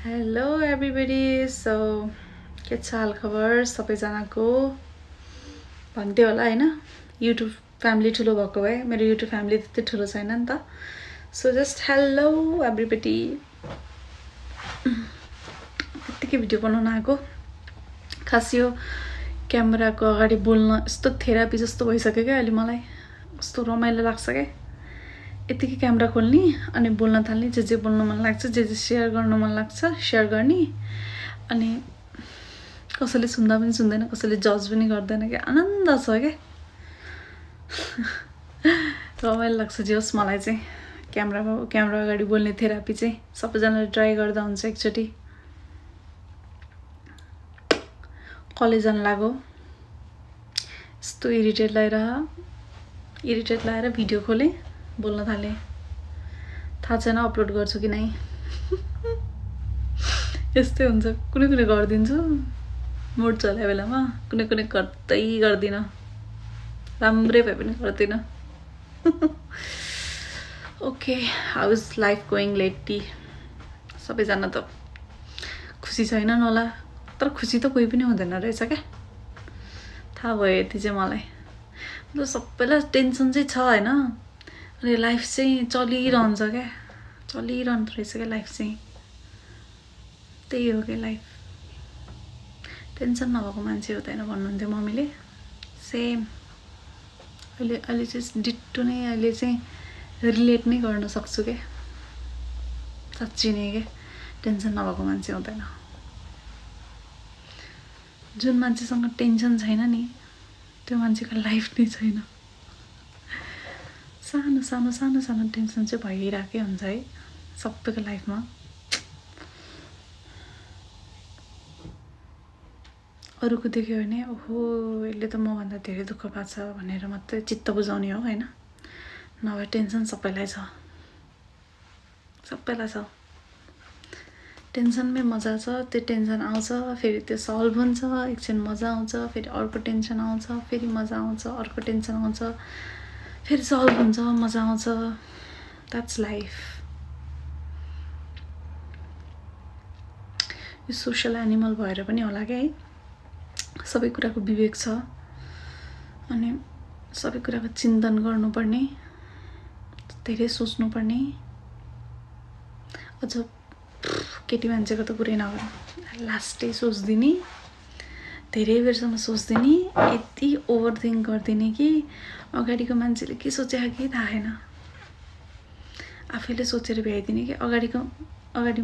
hello everybody so के छ हाल खबर सबैजनाको भन्दै होला हैन युट्युब फ्यामिली ठुलो भएको भए मेरो युट्युब फ्यामिली त्यति ठुलो छैन नि त सो जस्ट हेलो एभ्रीबडी यतिकै भिडियो बनाउन आएको खास यो क्यामेराको अगाडि बोल्न यस्तो थेरापी जस्तो भइसक्यो क्या अहिले मलाई कस्तो रमाइलो लाग्छ क्या यतिकै क्यामेरा खोल्ने अनि बोल्न थाल्ने जे बोल्न मन लाग्छ जे शेयर गर्न मन लाग्छ शेयर गर्ने अनि कसैले सुन्दा पनि सुन्दैन कसैले जज पनि गर्दैन के आनन्द छ के रमाइलो लाग्छ जे होस् मलाई चाहिँ क्यामेरा अगाडि बोल्ने थेरापी चाहिँ सबैजनाले ट्राई गर्दा हुन्छ एकचोटी कलेज जान लाग्यो यस्तो इरिटेट लाएर भिडियो खोले बोल्न थाले थाहा छैन अपलोड गर्छु कि नै यस्तै हुन्छ कुनै गर्दिन्छु मुड चले बेलामा कुनै गर्दिन राम्रै भए पनि गर्दिन okay how is life going lately सबैजना त खुसी छैनन् होला तर खुसी त कोही पनि हुँदैन रहेछ क्या थाहा भयो यति चाहिँ मलाई मतलब सबैलाई टेन्सन चाहिँ छ हैन अनि लाइफ चाहिँ चलिरहन्छ क्या चलिरहन्छ रहेछ क्या लाइफ चाहिँ त्यही हो क्या लाइफ टेन्सन नभएको मान्छे हुँदैन भन्नुहुन्थ्यो मम्मीले सेम अहिले चाहिँ डिट्टो नै अहिले चाहिँ रिलेट नै गर्न सक्छु क्या साँच्चै नै क्या टेन्सन नभएको मान्छे हुँदैन जुन मान्छेसँग टेन्सन छैन नि त्यो मान्छेको लाइफ नै छैन सानो टेन्सन चाहिँ भइरहेकै हुन्छ है सबैको लाइफमा अरूको देख्यो भने ओहो यसले त मभन्दा धेरै दुःख पाछ भनेर मात्रै चित्त बुझाउने हो हैन नभए टेन्सन सबैलाई छ टेन्सनमै मजा छ त्यो टेन्सन आउँछ फेरि त्यो सल्भ हुन्छ एकछिन मजा आउँछ फेरि अर्को टेन्सन आउँछ फेरि मजा आउँछ अर्को टेन्सन आउँछ फेरि सल्भ हुन्छ मजा आउँछ द्याट्स लाइफ यो सोशल एनिमल भएर पनि होला क्या है सबै कुराको विवेक छ अनि सबै कुराको चिन्तन गर्नुपर्ने धेरै सोच्नुपर्ने अझ केटी मान्छेको त कुरै नगरौँ लास्टै सोच्दिने धेरै बेरसम्म सोच्दिने यति ओभर थिङ्क गर्दिने कि अगाडिको मान्छेले के सोचेको केही थाहा छैन आफैले सोचेर भ्याइदिने कि अगाडि